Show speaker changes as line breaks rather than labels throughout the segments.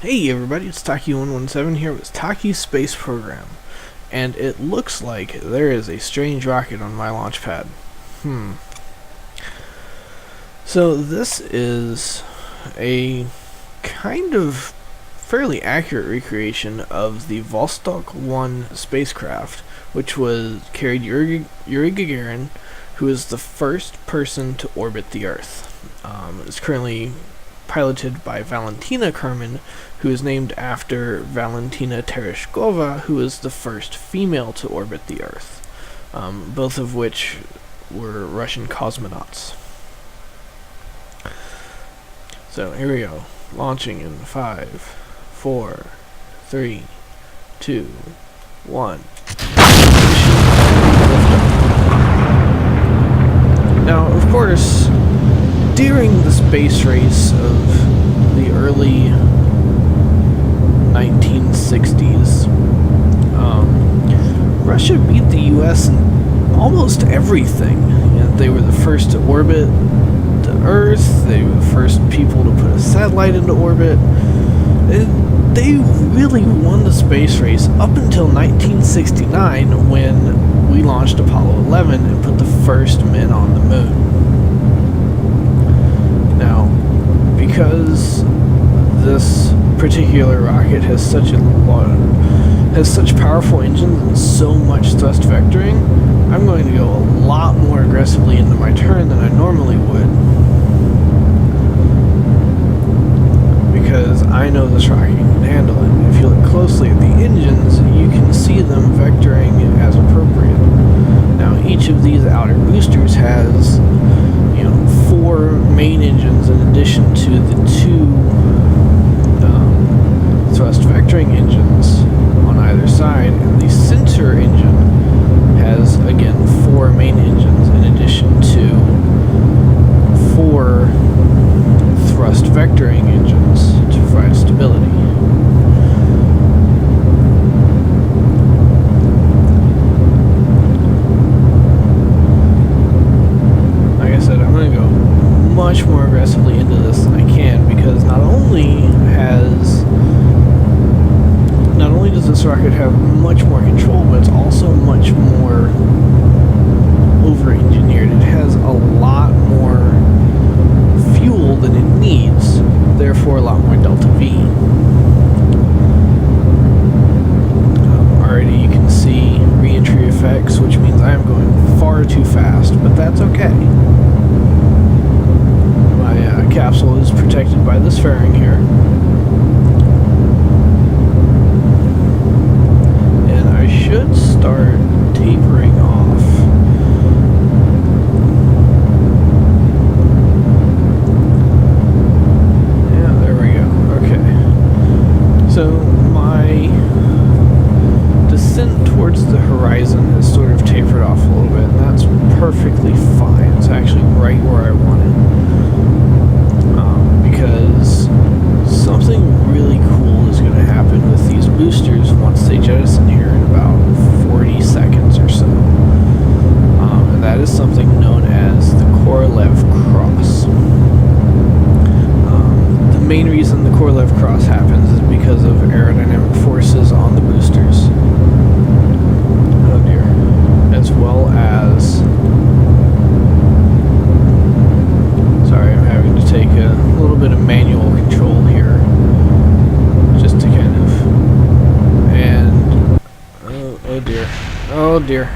Hey everybody, it's Taki117 here with Taki's Space Program, and it looks like there is a strange rocket on my launch pad. So this is a kind of fairly accurate recreation of the Vostok 1 spacecraft, which carried Yuri Gagarin, who is the first person to orbit the Earth. It's currently piloted by Valentina Kerman, who is named after Valentina Tereshkova, who is the first female to orbit the Earth, both of which were Russian cosmonauts. So here we go, launching in 5, 4, 3, 2, 1. Now, of course, during the space race of the early 1960s, Russia beat the US in almost everything. They were the first to orbit the Earth, they were the first people to put a satellite into orbit. They really won the space race up until 1969, when we launched Apollo 11 and put the first men on the moon. Now, because this particular rocket has such powerful engines and so much thrust vectoring, I'm going to go a lot more aggressively into my turn than I normally would, because I know this rocket can handle it. If you look closely at the engines, you can see them vectoring as appropriate. Now, each of these outer boosters has 4 main engines in addition to the 2 thrust vectoring engines on either side, and the center engine has, again, 4 main engines in addition to 4 thrust vectoring engines to provide stability. Much more aggressively into this than I can, because not only does this rocket have much more control, but it's also much more over-engineered. It has a lot more fuel than it needs, therefore a lot more delta V. Already you can see re-entry effects, which means I am going far too fast, but that's okay. Capsule is protected by this fairing here, and I should start tapering off. Yeah, there we go. Okay, so my descent towards the horizon has sort of tapered off a little bit, and that's perfectly fine. It's actually right where I want it. Because something really cool is going to happen with these boosters once they jettison here in about 40 seconds or so. And that is something known as the Korolev cross. The main reason the Korolev cross happens is because of aerodynamic forces on the boosters. Oh dear. As well as... Sorry, I'm having to take a little bit of manual control here, just to kind of, and, oh dear,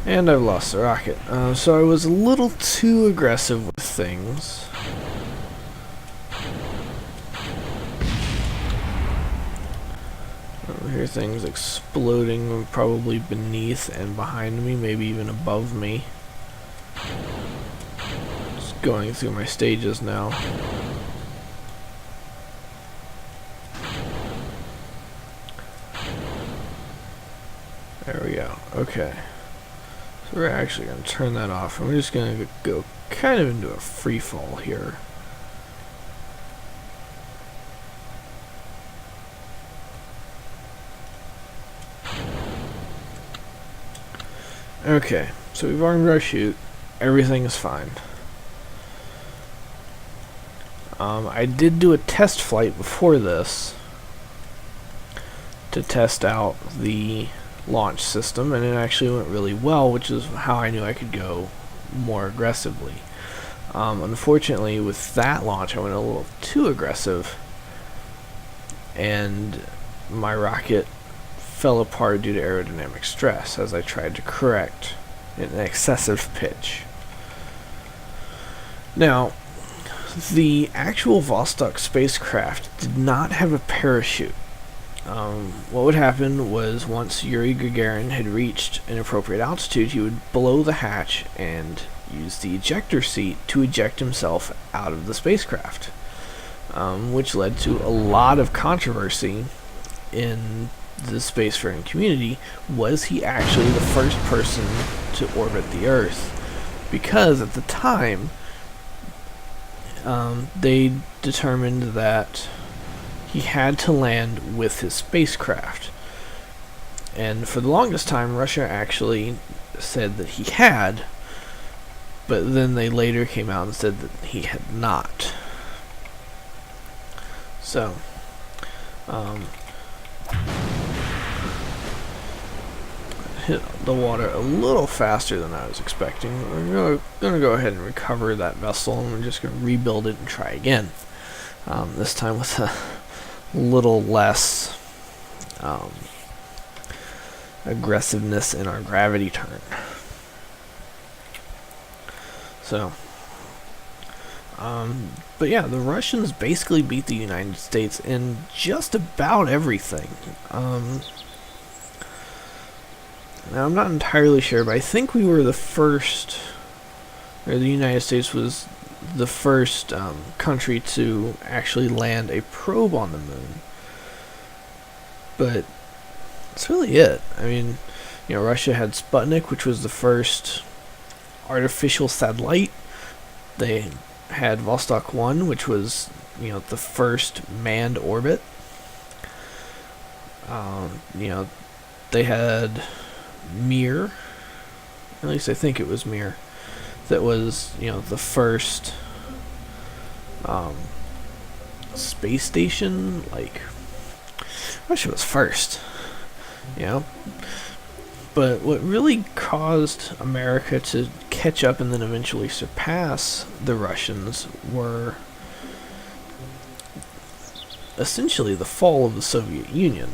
and I've lost the rocket. So I was a little too aggressive with things. I hear things exploding probably beneath and behind me, maybe even above me. Going through my stages now. There we go. Okay. So we're actually going to turn that off, and we're just going to go kind of into a free fall here. Okay, so we've armed our chute. Everything is fine. I did do a test flight before this to test out the launch system, and it actually went really well, which is how I knew I could go more aggressively. Unfortunately, with that launch, I went a little too aggressive, and my rocket fell apart due to aerodynamic stress as I tried to correct an excessive pitch. Now, the actual Vostok spacecraft did not have a parachute. What would happen was once Yuri Gagarin had reached an appropriate altitude, he would blow the hatch and use the ejector seat to eject himself out of the spacecraft, which led to a lot of controversy in the spacefaring community. Was he actually the first person to orbit the Earth? Because at the time, they determined that he had to land with his spacecraft. And for the longest time, Russia actually said that he had, but then they later came out and said that he had not. So, hit the water a little faster than I was expecting. We're gonna go ahead and recover that vessel, and we're just gonna rebuild it and try again. This time with a little less aggressiveness in our gravity turn. So, but yeah, the Russians basically beat the United States in just about everything. Now, I'm not entirely sure, but I think we were the first, or the United States was the first country to actually land a probe on the moon. But that's really it. I mean, you know, Russia had Sputnik, which was the first artificial satellite. They had Vostok 1, which was, you know, the first manned orbit. You know, they had Mir, at least I think it was Mir, that was, you know, the first space station. Like, Russia was first, you know. But what really caused America to catch up and then eventually surpass the Russians were essentially the fall of the Soviet Union.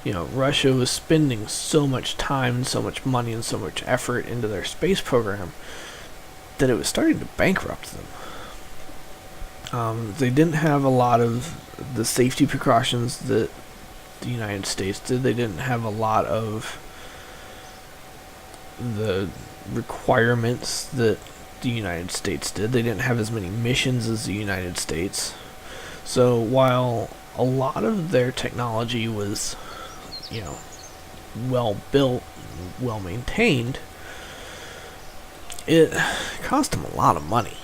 You know, Russia was spending so much time, so much money, and so much effort into their space program that it was starting to bankrupt them. They didn't have a lot of the safety precautions that the United States did. They didn't have a lot of the requirements that the United States did. They didn't have as many missions as the United States. So while a lot of their technology was, you know, well built, well maintained, it cost them a lot of money.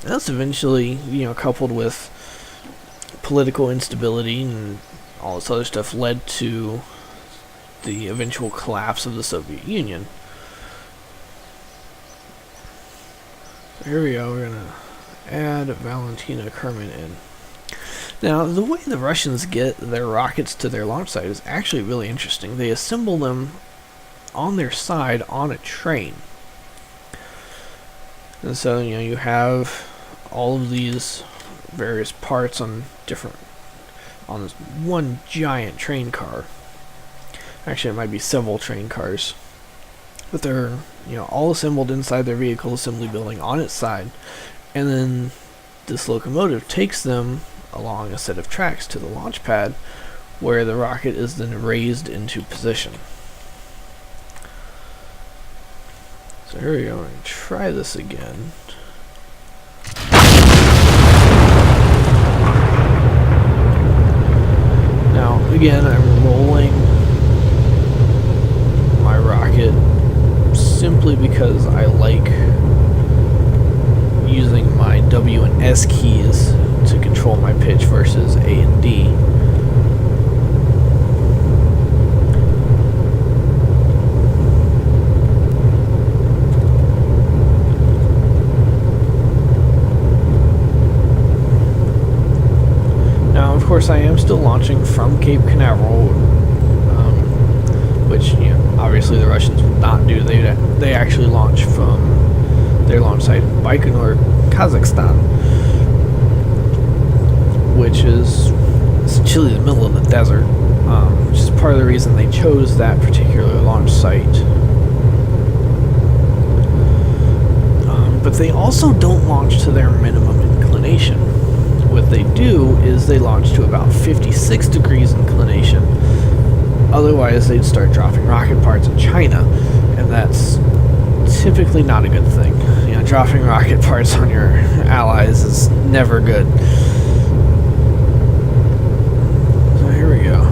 And that's eventually, you know, coupled with political instability and all this other stuff, led to the eventual collapse of the Soviet Union. So here we go, we're gonna add Valentina Kerman in. Now, the way the Russians get their rockets to their launch site is actually really interesting. They assemble them on their side on a train. And so, you know, you have all of these various parts on this one giant train car. Actually, it might be several train cars. But they're, you know, all assembled inside their vehicle assembly building on its side. And then this locomotive takes them along a set of tracks to the launch pad, where the rocket is then raised into position. So here we go, and try this again. Now, again, I'm rolling my rocket simply because I like using my W and S keys to control my pitch versus A and D. course, I am still launching from Cape Canaveral, which, you know, obviously the Russians would not do. They actually launch from their launch site in Baikonur, Kazakhstan, which is essentially the middle of the desert, which is part of the reason they chose that particular launch site. But they also don't launch to their minimum inclination. What they do is they launch to about 56 degrees inclination. Otherwise, they'd start dropping rocket parts in China, and that's typically not a good thing. You know, dropping rocket parts on your allies is never good. So here we go.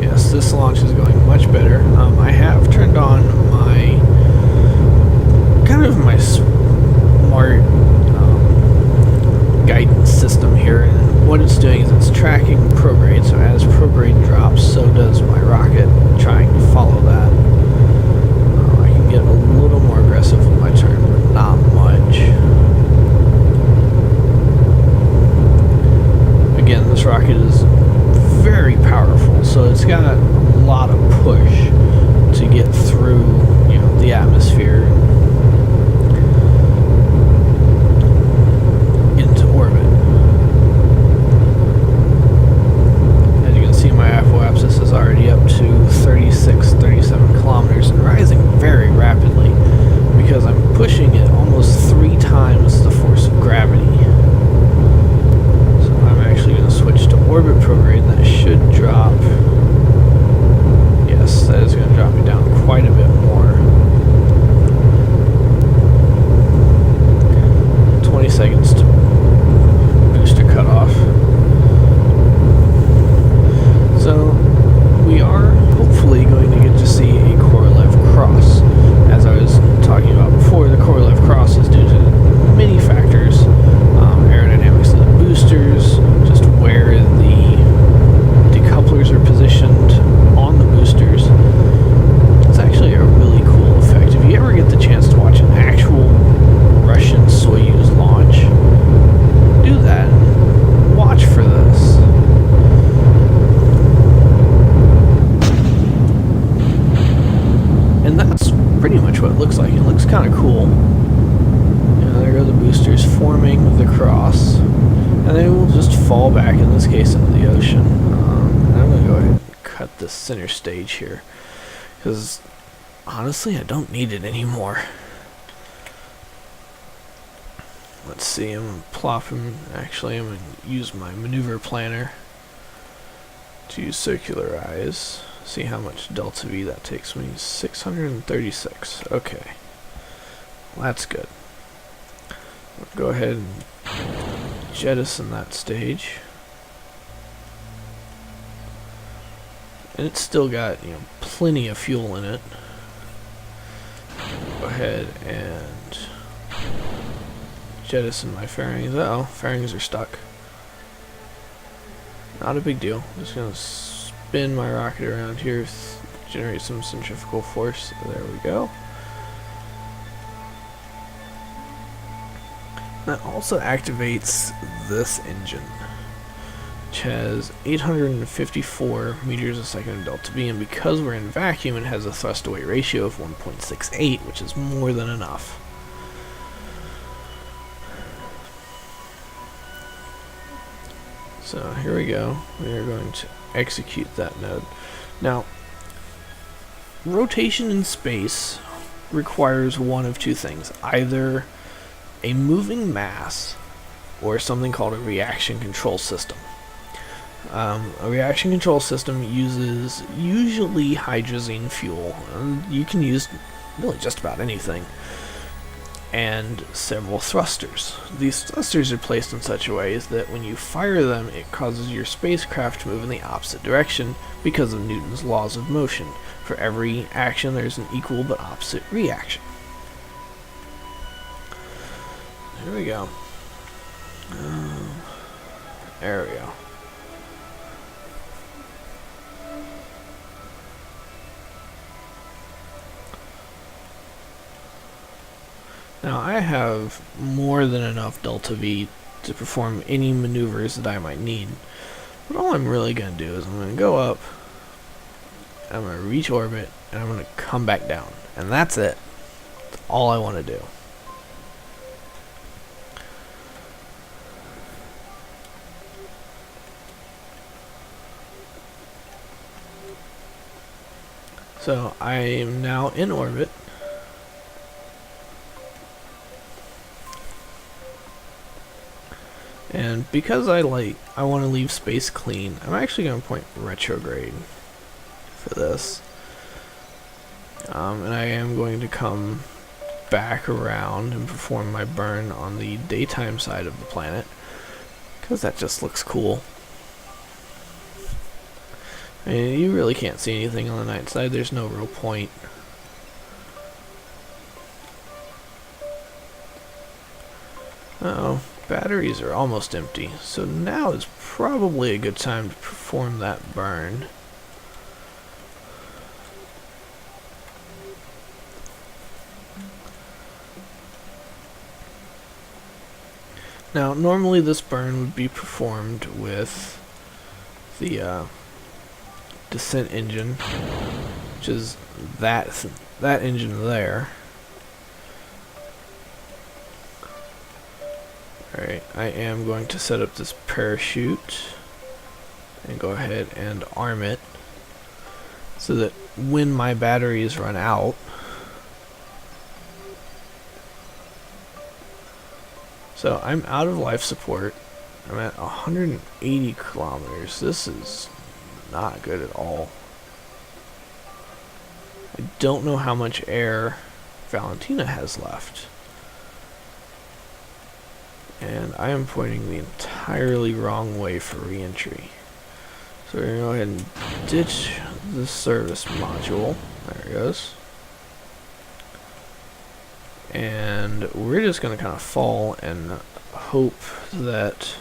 Yes, this launch is going much better. I have turned on my my smart guidance system here, and what it's doing is it's tracking prograde. So as prograde drops, so does my rocket, trying to follow that. I can get a little more aggressive with my turn, but not much. Again, this rocket is very powerful, so it's got a lot of push to get through, you know, the atmosphere into orbit. As you can see, my apoapsis is already up to 37 kilometers and rising very rapidly because I'm pushing it almost 3 times the force of gravity. So I'm actually going to switch to orbit prograde, and that should drop. Yes, that is going to drop me down quite a bit more. 20 seconds to booster cutoff. So we are hopefully going to get to see a Korolev cross. As I was talking about before, the Korolev cross is due to many factors. Aerodynamics of the boosters, just where the decouplers are positioned on the boosters. It's actually a really cool effect. If you ever get the chance to watch an actual Russian Soyuz launch, do that. Watch for this. And that's pretty much what it looks like. It looks kind of cool. You know, there go the boosters forming the cross, and they will just fall back, in this case, into the ocean. And I'm going to go ahead and cut the center stage here, because honestly, I don't need it anymore. Let's see, I'm going to plop him. Actually, I'm going to use my maneuver planner to circularize. See how much delta V that takes me. 636. Okay. Well, that's good. We'll go ahead and jettison that stage. And it's still got, you know, plenty of fuel in it. Go ahead and jettison my fairings. Uh-oh, fairings are stuck. Not a big deal. I'm just gonna spin my rocket around here, generate some centrifugal force. There we go. That also activates this engine, which has 854 meters a second of delta V, and because we're in vacuum, it has a thrust to weight ratio of 1.68, which is more than enough. So here we go. We are going to execute that node. Now, rotation in space requires one of two things: either a moving mass or something called a reaction control system. A reaction control system uses usually hydrazine fuel. You can use really just about anything. And several thrusters. These thrusters are placed in such a way that when you fire them, it causes your spacecraft to move in the opposite direction because of Newton's laws of motion. For every action, there's an equal but opposite reaction. Here we go. There we go. Now I have more than enough delta V to perform any maneuvers that I might need. But all I'm really going to do is I'm going to go up, I'm going to reach orbit, and I'm going to come back down. And that's it. That's all I want to do. So I am now in orbit. And because I want to leave space clean, I'm actually going to point retrograde for this. And I am going to come back around and perform my burn on the daytime side of the planet, because that just looks cool. I mean, you really can't see anything on the night side. There's no real point. Uh-oh. Batteries are almost empty. So now is probably a good time to perform that burn. Now, normally this burn would be performed with the descent engine, which is that engine there. Alright, I am going to set up this parachute and go ahead and arm it so that when my batteries run out, so I'm out of life support. I'm at 180 kilometers. This is not good at all. I don't know how much air Valentina has left. And I am pointing the entirely wrong way for re-entry. So we're going to go ahead and ditch the service module. There it goes. And we're just going to kind of fall and hope that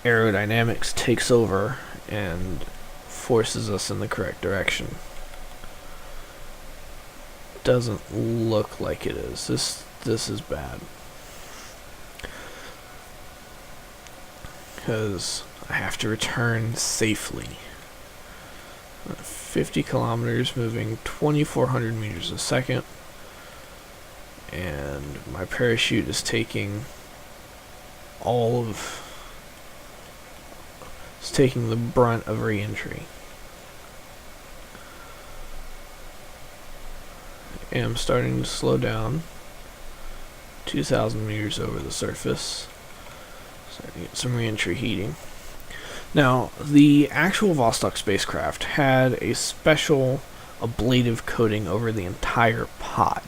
aerodynamics takes over and forces us in the correct direction. Doesn't look like it is. This is bad. Because I have to return safely. 50 kilometers, moving 2,400 meters a second. And my parachute is taking it's taking the brunt of re-entry. I am starting to slow down. 2,000 meters over the surface. Starting to get some re-entry heating. Now, the actual Vostok spacecraft had a special ablative coating over the entire pod.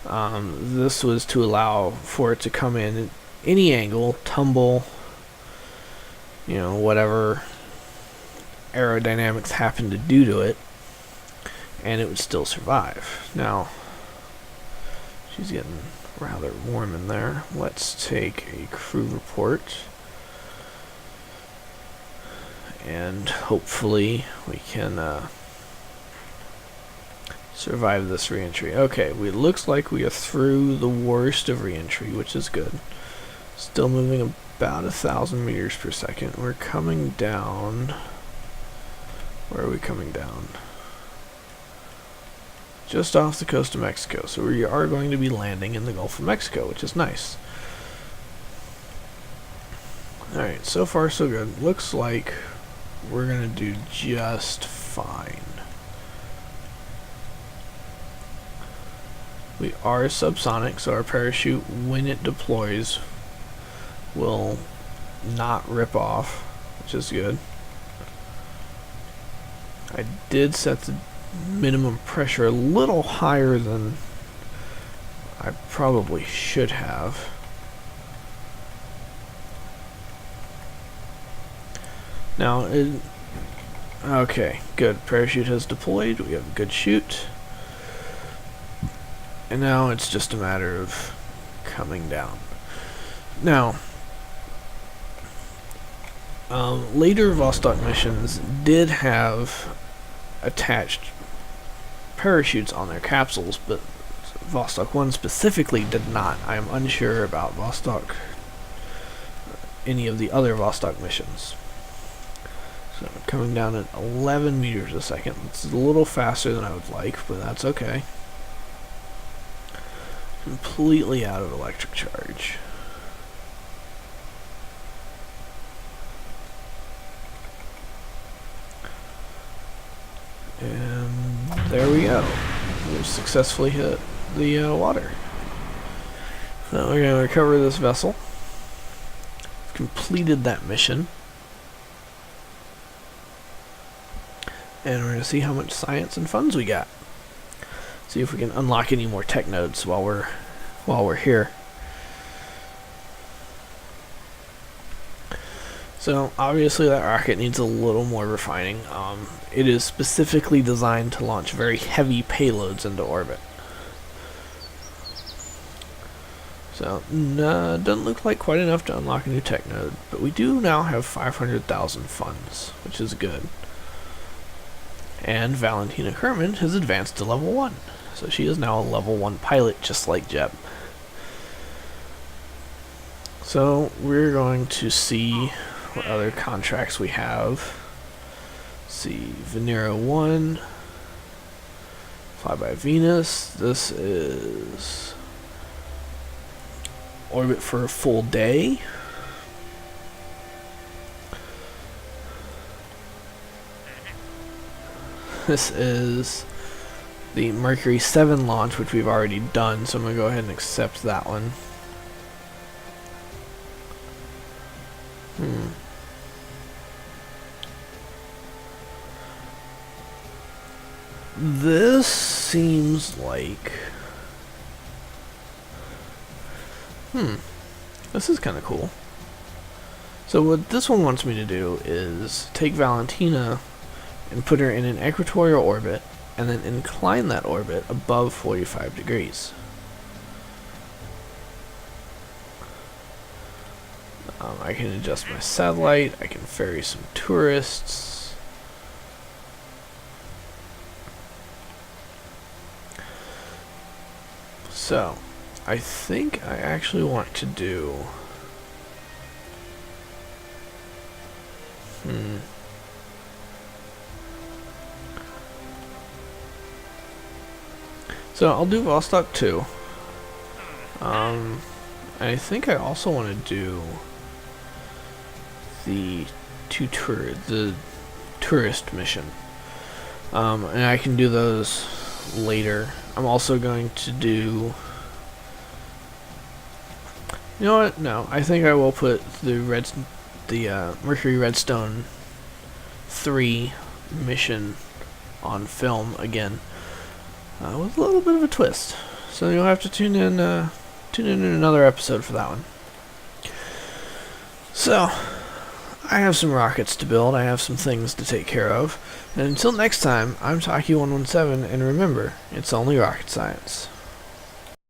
This was to allow for it to come in at any angle, tumble, whatever aerodynamics happened to do to it, and it would still survive. Now, she's getting rather warm in there. Let's take a crew report, and hopefully we can survive this re-entry. Okay, it looks like we are through the worst of re-entry, which is good. Still moving about 1,000 meters per second. We're coming down. Where are we coming down? Just off the coast of Mexico. So we are going to be landing in the Gulf of Mexico, which is nice. Alright, so far so good. Looks like we're going to do just fine. We are subsonic, so our parachute, when it deploys, will not rip off, which is good. I did set the minimum pressure a little higher than I probably should have. Now, okay, good. Parachute has deployed. We have a good chute. And now it's just a matter of coming down. Now, later Vostok missions did have attached parachutes on their capsules, but Vostok 1 specifically did not. I am unsure about any of the other Vostok missions. So coming down at 11 meters a second. It's a little faster than I would like, but that's okay. Completely out of electric charge. And there we go. We've successfully hit the water. So we're going to recover this vessel. Completed that mission. And we're going to see how much science and funds we got. See if we can unlock any more tech nodes while we're here. So obviously that rocket needs a little more refining. It is specifically designed to launch very heavy payloads into orbit. So doesn't look like quite enough to unlock a new tech node, but we do now have 500,000 funds, which is good. And Valentina Kerman has advanced to level 1. So she is now a level 1 pilot, just like Jeb. So we're going to see what other contracts we have. Let's see, Venera 1, Fly by Venus. This is orbit for a full day. This is the Mercury 7 launch, which we've already done, so I'm going to go ahead and accept that one. This seems like... This is kind of cool. So what this one wants me to do is take Valentina and put her in an equatorial orbit, and then incline that orbit above 45 degrees. I can adjust my satellite, I can ferry some tourists. So, I think I actually want to do... So I'll do Vostok 2. I think I also want to do the tourist mission. And I can do those later. I'm also going to do... You know what? No, I think I will put the Mercury Redstone 3 mission on film again. With a little bit of a twist. So you'll have to tune in another episode for that one. So, I have some rockets to build, I have some things to take care of, and until next time, I'm Taki117, and remember, it's only rocket science.